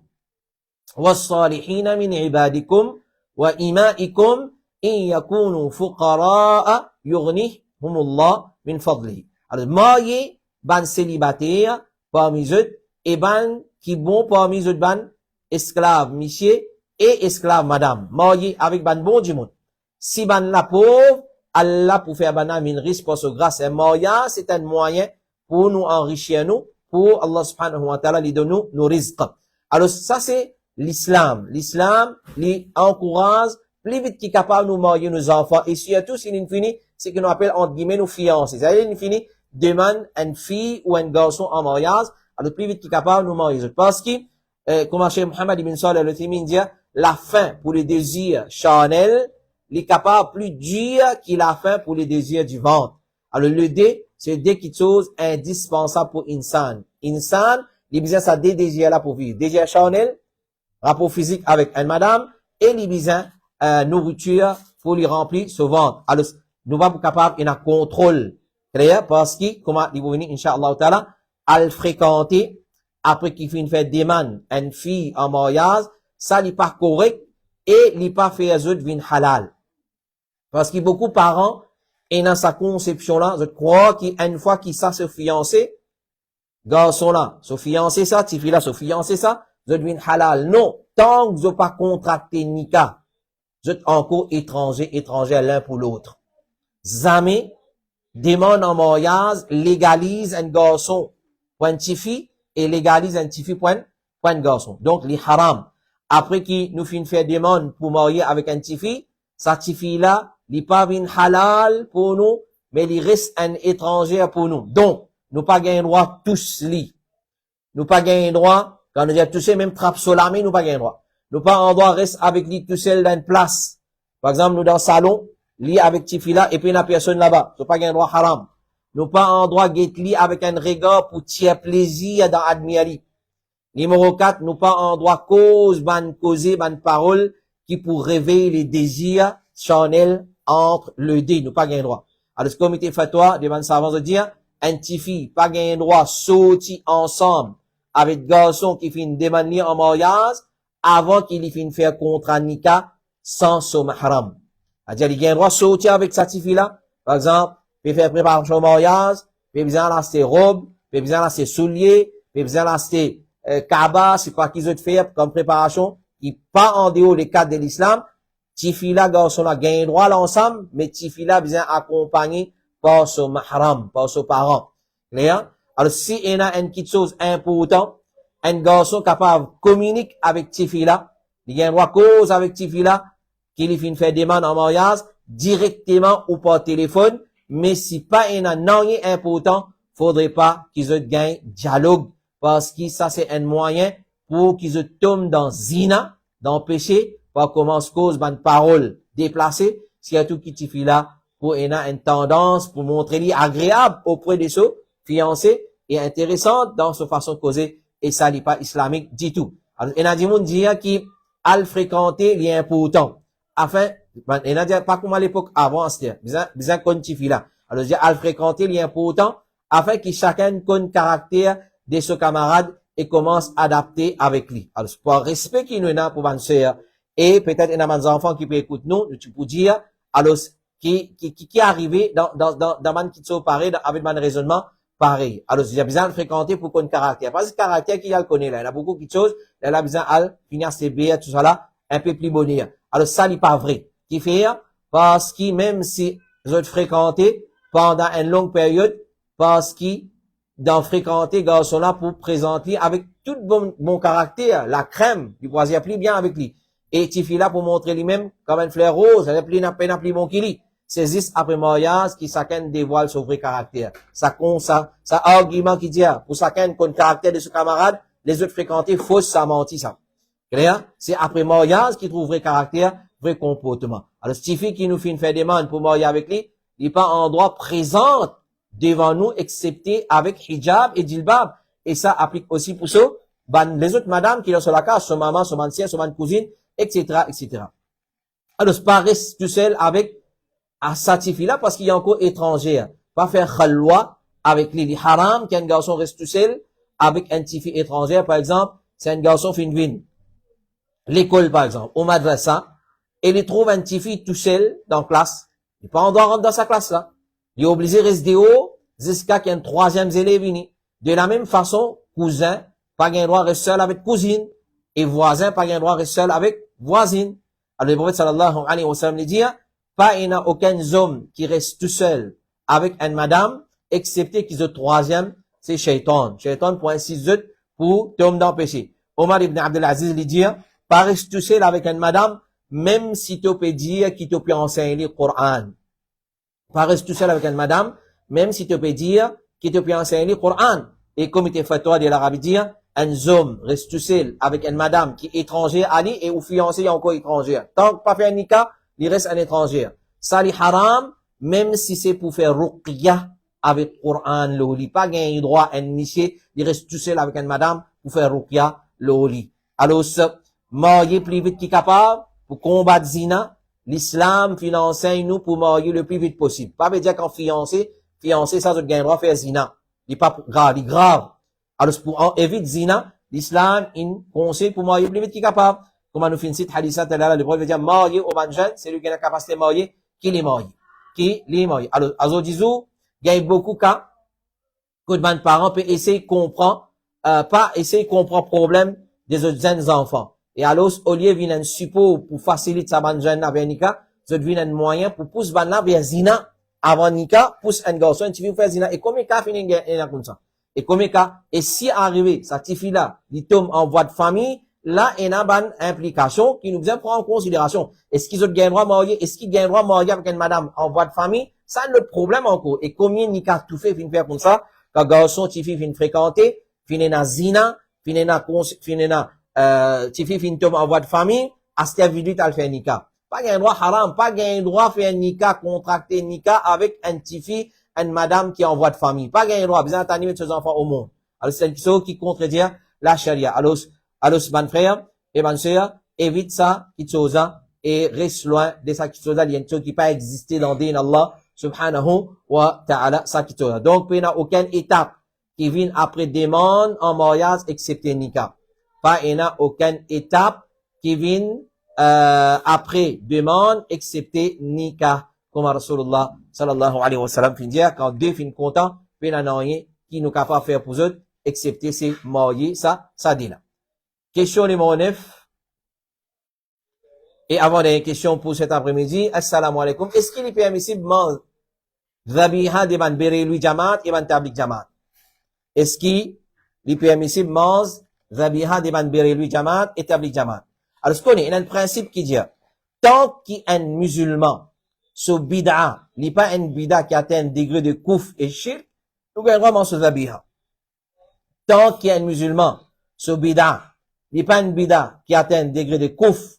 وَالصَّالِحِينَ مِنْ عِبَادِكُمْ وَإِمَائِكُمْ إِنْ يَكُونُوا فُقَرَاءَ يُغْنِهُمُ اللَّهُ min fadlihi. Alors, marié, ban célibataire, parmi eux, et ban qui bon parmi eux ban esclave monsieur et esclave madame, marié avec ban bon du monde. Si ban la pauvre, Allah pour faire ban une risque parce que grâce à mariage, c'est un moyen pour nous enrichir nous, pour Allah subhanahu wa ta'ala lui donner nos rizq. Alors ça c'est l'islam. L'islam lui encourage plus vite qu'il est capable de nous marier nos enfants. Et surtout, s'il est fini, c'est ce qu'on appelle entre guillemets nos fiancés. C'est-à-dire, il est fini, demande une fille ou un garçon en mariage, alors plus vite qu'il est capable de nous marier. Parce que, comme Cheikh Mohammed ibn Salih al-Uthaymin dit, la fin pour les désirs charnels, il est capable plus dur qu'il la fin pour les désirs du ventre. Alors le dé, c'est deux quelque chose indispensable pour insan. Insan, il besoin ça deux désirs là pour vivre. Désir charnel, rapport physique avec une madame, et il besoin nourriture pour lui remplir ce ventre. Alors, nous va pas capable de contrôle clair parce que, comment il va venir, Inch'Allah ta'ala, à le fréquenter, après qu'il finit faire demande une fille en mariage, ça n'est pas correct, et il pas fait les autres vin halal. Parce que beaucoup de parents, et dans sa conception-là, je crois qu'une fois qu'ils savent se fiancer, garçon-là, se fiancer ça, petite fille-là, se fiancer ça, je devine halal. Non. Tant que vous n'avez pas contracté nika, vous êtes encore étrangers l'un pour l'autre. Jamais, demande en mariage, légalise un garçon pour une petite fille, et légalise un petit fille pour un garçon. Donc, les haram. Après qu'il nous finit faire demande pour marier avec un petit fille, sa petite fille-là, il pas une halal pour nous, mais il reste un étranger pour nous. Donc, nous pas gagné droit tous li. Nous pas gagné droit, quand nous disons touché, même trappe solamé, nous pas gagné droit. Nous pas en droit reste avec lui tout seul dans une place. Par exemple, nous dans le salon, lui avec petit fille là, et puis il y a personne là-bas. Nous pas gagné droit haram. Nous pas en droit get lui avec un regard pour tirer plaisir dans admirer. Numéro 4, nous pas en droit causer ban parole qui pour réveiller les désirs charnels entre le dé. Nous pas gagné droit. Alors, ce comité fatwa, des ban savants de dire, un petit fille, pas gagné droit, sorti ensemble avec garçon qui fait une demande en mariage avant qu'il y finisse faire contrat nika sans son mahram. C'est-à-dire, il a droit sortir avec sa petite fille-là. Par exemple, il faire préparation au mariage, il besoin là ses robes, il besoin là ses souliers, il besoin là ses kaba, c'est quoi qu'ils ont fait comme préparation, qui pas en dehors des cadres de l'islam. Petite fille-là, garçon-là, gagne droit l'ensemble, mais petite fille-là besoin accompagné par son mahram, par son parent. Clair? Alors, si il y a une petite chose importante, un garçon capable de communiquer avec petite fille-là, il a un droit cause avec petite fille-là, qu'il finit faire demande en mariage, directement ou par téléphone, mais si pas il y a rien important, faudrait pas qu'ils aient gagnent dialogue, parce que ça c'est un moyen pour qu'ils tombent dans zina, dans péché, par comment se cause une parole déplacée, surtout qui petite fille-là, pour il y a une tendance pour montrer lui agréable auprès de son fiancé et intéressante dans sa façon de causer, et ça n'est pas islamique du tout. Alors, il y a des gens qui disent qu'il al fréquenter est important. Afin, il y a dit pas comme à l'époque avant, c'est bizarre qu'on fille là. Alors, je dis al fréquenter est important afin que chacun connaisse le caractère de ses camarades et commence à adapter avec lui. Alors, pour respect qu'il nous a pour une sœur, et peut-être il y a des enfants qui peuvent écouter nous, tu peux dire, alors, qui est arrivé dans man qui sont pareil, avec man raisonnement pareil. Alors, j'ai besoin de fréquenter pour qu'on caractère. Parce que le caractère qu'il a le connaît là. Il y a beaucoup de choses. Il a besoin de finir ses billets, tout ça là, un peu plus bonheur. Alors, ça n'est pas vrai. Qui fait, parce que même si vous êtes fréquenté pendant une longue période, parce que dans fréquenter garçon là pour présenter avec tout bon caractère, la crème, du croisière plus bien avec lui. Et Tifi là pour montrer lui-même comme une fleur rose, elle n'a pas plus bon qu'il est. Saisissent après mariage qui chacun dévoile son vrai caractère. Ça argument qui dit, pour chacun qu'on caractère de ce camarade, les autres fréquentés, fausse, ça mentit, ça. Clair? C'est après mariage qui trouve vrai caractère, vrai comportement. Alors, cette fille qui nous fait une demande pour marier avec lui, il n'est pas en droit présente devant nous, excepté avec hijab et djilbab. Et ça applique aussi pour ça, les autres madames qui sont sur la case, son maman, son ancienne, son cousine, etc., etc. Alors, c'est pas reste tout seul avec à satisfier là parce qu'il y a encore étranger. Pas faire khalwa avec les haram qu'un garçon reste tout seul avec un petit fille étranger. Par exemple, c'est un garçon fin vin. L'école, par exemple, au madrasa, et il trouve un petit fille tout seul dans la classe. Il n'est pas en droit de rentrer dans sa classe là. Il est obligé de rester haut jusqu'à qu'il y ait un troisième élève venu. De la même façon, cousin, pas gain droit rester seul avec cousine, et voisin, pas gain droit rester seul avec voisine. Alors le prophète sallallahu alayhi wa sallam dit, pas il n'y a aucun homme qui reste tout seul avec une madame, excepté qu'ils ont troisième, c'est Shaitan. Shaitan pour ainsi de pour tomber dans le péché. Omar ibn Abdelaziz lui dit, pas rester tout seul avec une madame, même si tu peux dire qu'il te peut enseigner le Coran. Pas rester tout seul avec une madame, même si tu peux dire qu'il te peut enseigner le Coran. Et comme il était fatwa de l'Arabie dire, un homme reste tout seul avec une madame qui est étrangère à lui et ou fiancé encore étrangère. Tant que pas fait un nikah, il reste un étranger. Ça li haram, même si c'est pour faire ruqya avec Coran, le lit. Pas gagner droit à un initié, il reste tout seul avec une madame pour faire ruqya, le lit. Alors, marier plus vite qu'il est capable pour combattre zina. L'islam enseigne nous pour marier le plus vite possible. Pas veut dire qu'en fiancé, ça, tu gagnes droit à faire zina. Il n'est pas grave, il est grave. Alors, pour éviter zina, l'islam, il conseille pour marier le plus vite qu'il est capable. Comme nous finissons cette hadith, le prophète veut dire marier au banjan, c'est lui qui a la capacité de marier, qui les marie. Qui les marie. Alors, azodizou, il y a beaucoup de cas, que les parents peuvent essayer de comprendre, pas essayer de comprendre le problème des autres jeunes enfants. Et alors, au lieu de un support pour faciliter sa banjan avec Nika, ça devient un moyen pour pousser banna vers zina. Avant Nika, pousse un garçon, un petit faire zina. Et combien de cas finit comme ça? Et combien de cas? Et si arrivé, sa petite fille-là, il tombe en voie de famille, là, il y a une implication qui nous vient prendre en considération. Est-ce qu'ils ont gain droit à marier? Est-ce qu'ils gagnent droit à marier avec une madame en voie de famille? Ça, c'est notre problème encore. Et combien de Nika tout fait, fin faire comme ça? Quand garçon, petite fille, fin fréquenter, fin na zina, tifi fin tombe en voie de famille, à cette individu t'as fait nika. Pas gain droit haram, pas gain droit faire nika, contracter nika avec un tifi, une madame qui est en voie de famille. Pas gain droit, besoin d'animer ses enfants au monde. Alors c'est une chose qui contredit la charia. Alors, ban frère et ban sœur, évite ça, kitsoza, et reste loin de ça kitsoza, il y a une chose qui pas exister dans din Allah, subhanahu wa ta'ala, ça kitsoza. Donc, il n'y a aucune étape qui vient après demande en mariage, excepté nika. Pas il n'y a aucune étape qui vient après demande excepté nikah comme Rasulullah sallallahu alayhi wa sallam fin dire quand deux fin content puis il n'y a rien qui nous capable faire pour eux excepté c'est marier ça dit là. Question numéro 9. Et avant des questions pour cet après-midi, assalamu alaikum. Est-ce qu'il est permissible manger dhabiha de ban berelui jamaat et ban tablik jamaat? Est-ce qu'il est permissible manger dhabiha de ban berelui jamaat et tablik jamaat? Alors, ce qu'on est, il y a un principe qui dit, tant qu'il y a un musulman, ce bid'a, il n'est pas un bid'a qui atteint un degré de kouf et shirk, nous gagnons vraiment ce dhabiha. Tant qu'il y a un musulman, ce bid'a, il n'est pas un bid'a qui atteint un degré de kouf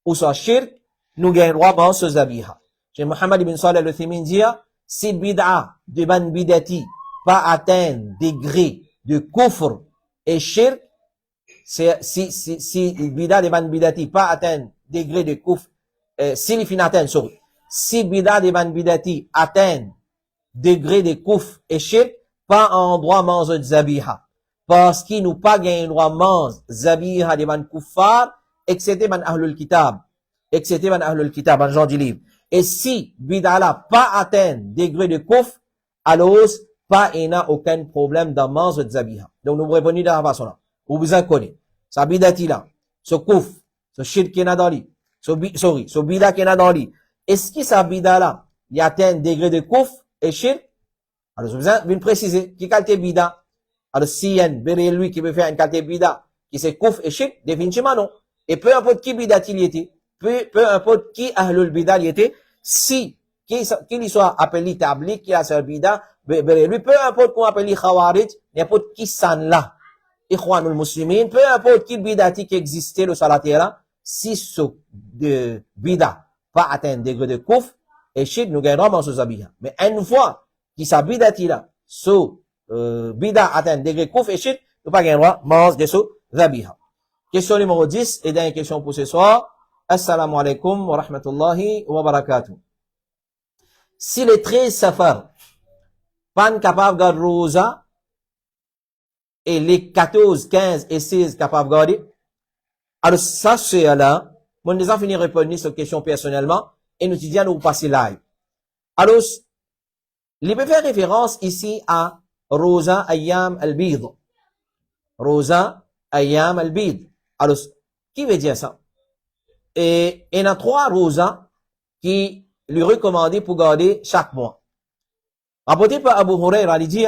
ou ce shirk, nous gagnons vraiment ce dhabiha. Chez Mohammed ibn Salih al-Uthimin dit, si bid'a de ban bid'ati pas atteint un degré de koufr et shirk, si bida de ban bidati pas atteint degré de kouf, si bida de ban bidati atteint degré de kouf et shirk, pas en droit manger zabiha. Parce qu'il nous pas gain droit manger zabiha de ban kuffar, excepté ban ahlul kitab, ban gens du livre. Et si bida là pas atteint degré de kouf, alors, pas il n'y a aucun problème dans manger zabiha. Donc, nous répondons dans la façon là. Vous vous en connaissez. Sa bidati là, ce kouf, ce shirk qui est dans lui, ce bida qui est dans lui. Est-ce que sa bida là, il atteint un degré de kouf et shirk? Alors, je vous préciser, qui qualité bida? Alors, si il y a lui qui veut faire une qualité bida, qui c'est kouf et shirk, définitivement non. Et peu importe qui bidati il était, peu importe qui ahlul bida il était, si, qu'il soit appelé tablik, qui a ce bida, lui, peu importe qu'on appelle khawarij, n'importe qui san là. Ikhwanul muslimin, peu importe qui bidati qui existait le salatera, si ce bida pas atteint un degré de kouf, et shirk nous gagnons dans ce zabiha. Mais une fois qui sa bidati là, ce bida atteint un degré de kouf et shirk, nous pas gagnons dans ce zabiha. Question numéro 10, et dernière question pour ce soir. Assalamu alaikum wa rahmatullahi wa barakatuh. Si les 13 safar, pas capable de rosa, et les 14, 15 et 16 capables de garder. Alors, ça, c'est là. Mon les enfants finir répondre cette question personnellement, et nous disons, nous passer live. Alors, il peut faire référence ici à Rosa Ayyam al-Bid. Rosa Ayyam al-Bid. Alors, qui veut dire ça? Et il y a 3 rosas qui lui recommandaient pour garder chaque mois. Rapporté par Abu Huraira, il dit,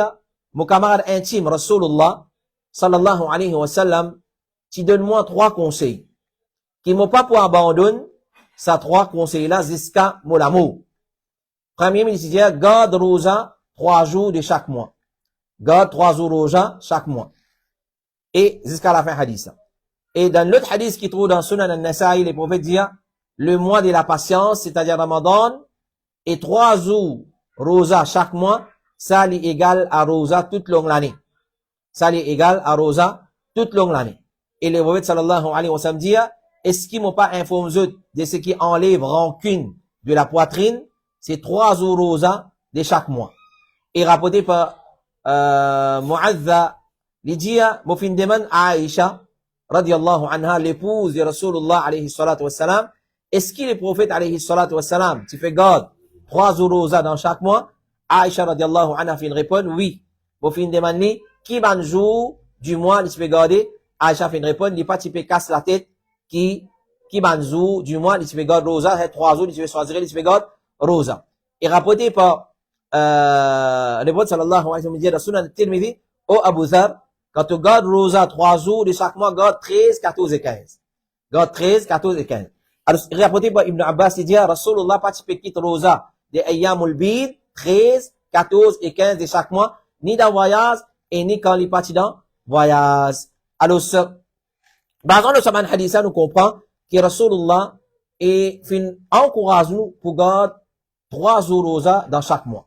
mon camarade intime, Rasulullah, sallallahu alayhi wa sallam, tu donnes-moi 3 conseils. Qui m'ont pas pour abandonner ces 3 conseils-là jusqu'à mon amour. Premier, il dit, garde rosa 3 jours de chaque mois. Garde 3 jours rosa chaque mois. Et jusqu'à la fin hadith. Et dans l'autre hadith qui trouve dans Sunan al-Nasa'i, les prophètes disent, le mois de la patience, c'est-à-dire Ramadan, et 3 jours rosa chaque mois, ça est égal à rosa toute longue l'année. Ça est égal à rosa toute longue l'année. Et le prophète sallallahu alayhi wa sallam dit, est-ce qu'ils m'ont pas informé de ce qui enlève rancune de la poitrine? C'est 3 jours rosa de chaque mois. Et rapporté par Mu'adha, il dit, Mufin Deman Aisha, radiyallahu anha, l'épouse de Rasulullah alayhi salatu wassalam, est-ce qu'il est prophète alayhi salatu wassalam, tu fais garde 3 jours rosa dans chaque mois? Aisha radiyallahu anha fait une réponse, oui. Mufin Deman ni, qui ban jour du mois, il se fait garder? Aisha fait une réponse, il pas tu peux casse la tête, qui ban jour du mois, il se fait garde rosa, 3 jours, il se fait choisir, il se fait garde rosa. Et rapporté par le prophète sallallahu alayhi wa sallam dit dans Sunan al-Tirmidhi, ô Abu Dhar, quand tu gardes rosa 3 jours de chaque mois, garde 13, 14 et 15. Garde 13, 14 et 15. Alors, rapporté par Ibn Abbas, il dit, Rasulullah pas tu peux quitter rosa de Ayyamul Bid, 13, 14 et 15 de chaque mois, ni dans voyage, et ni quand il est parti dans voyage. Alors, basant le saman haditha, nous comprenons que Rasulullah encourage nous pour garder 3 jours rosa dans chaque mois,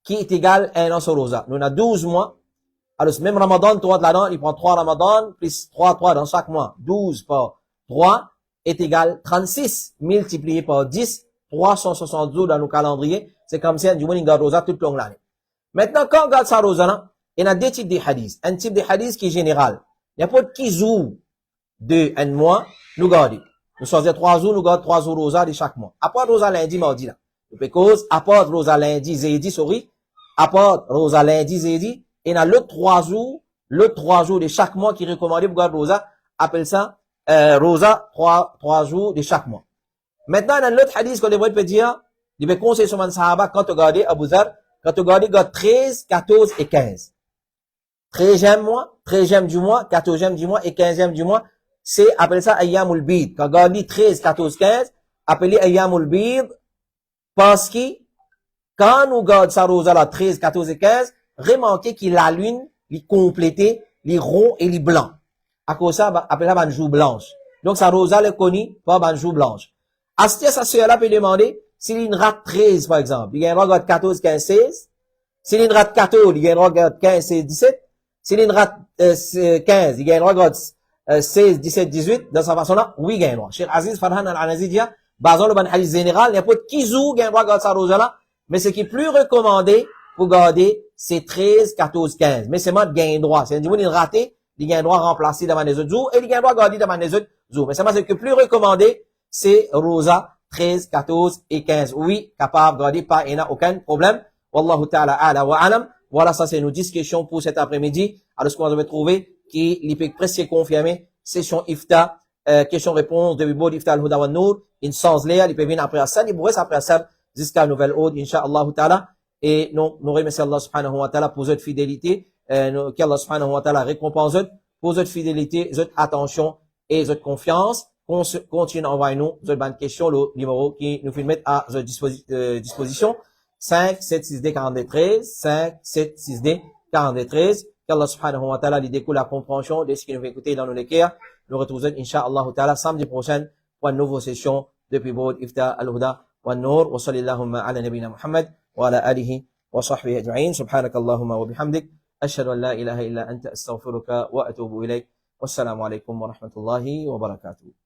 qui est égal à un an sur rosa. Nous avons 12 mois. Alors, même Ramadan, 3 de là-dedans, il prend 3 Ramadan, plus 3 dans chaque mois. 12 par 3 est égal 36, multiplié par 10, 360 jours dans nos calendriers. C'est comme si du moins il garde rosa toute longue l'année. Maintenant, quand on garde sa rosa là, il y a 2 types de hadiths. Un type de hadith qui est général. Il n'y a pas de qui jour de un mois, nous gardons. Nous choisissons 3 jours, nous gardons 3 jours rosa de chaque mois. À part rosa lundi, mardi là. Because, à part rosa lundi, jeudi, sorry. À part rosa lundi, jeudi. Et dans l'autre 3 jours de chaque mois qui est recommandé pour garder rosa, appelle ça, rosa 3 jours de chaque mois. Maintenant, dans l'autre hadith qu'on devrait peut dire, il veut conseiller sur man sahaba quand tu gardes Abu Dhar, quand tu garde 13, 14 et 15. 13e mois, 13e du mois, 14e du mois et 15e du mois, c'est, appelle ça Ayyamul Bid. Quand garde 13, 14, 15, appelé Ayyamul Bid, parce que, quand nous garde sa rosa là, 13, 14 et 15, remarquez qu'il la lune, il complété, les ronds et les blancs. À cause ça, appelle ça banjou blanche. Donc, sa rosa le connu par banjou blanche. À ce sa sœur là peut demander, s'il y a une rate 13, par exemple, il y a une rate 14, 15, 16. S'il y a une rate 14, il y a une rate 15, 16, 17. S'il y a une rate 15, il y a une rate 16, 17, 18. Dans sa façon là, oui, il y a une rate. Cheikh Aziz Farhan al-Anazi dit, basant le ban hadith général, il n'y a pas de kizou, il y a une rate sa rosa là. Mais ce qui est plus recommandé pour garder, c'est 13, 14, 15. Mais c'est moi de gain droit. C'est un niveau raté, il gain droit remplacé dans les autres jours, et il gain droit garder dans les autres jours. Mais c'est moi ce qui est plus recommandé, c'est rosa 13, 14 et 15. Oui, capable de garder, pas, il n'y a aucun problème. Wallahu ta'ala ala wa alam. Voilà, ça c'est nos discussions pour cet après-midi. Alors, ce qu'on va trouver, qui est presque confirmé, session ifta, question-réponse de Bibo d'ifta al-Huda wa Nour, une sans léa, il peut venir après ça, il pourrait après ça, jusqu'à nouvelle ode, incha'Allah ta'ala. Et nous remercions Allah subhanahu wa ta'ala pour votre fidélité, qu'Allah subhanahu wa ta'ala récompense pour votre fidélité, votre attention et votre confiance. Continuez à envoyer nous votre bonne question, le numéro qui nous fait mettre à votre disposition. 5, 7, 6, D, 42, 5, 7, 6, D, 42, qu'Allah subhanahu wa ta'ala lui découle la compréhension de ce qu'il nous fait écouter dans nos lectures. Nous retrouvons, incha'Allah ta'ala, samedi prochain pour une nouvelle session depuis Bod Ifta al-Huda wa Nour. Wa sallallahu ala nabina Muhammad wa ala alihi wa sahbihi ajma'in. Subhanaka Allahumma wa bihamdik. Ashhadu an la ilaha illa anta astaghfiruka wa atubu ilayk. Wassalamu alaikum wa rahmatullahi wa barakatuh.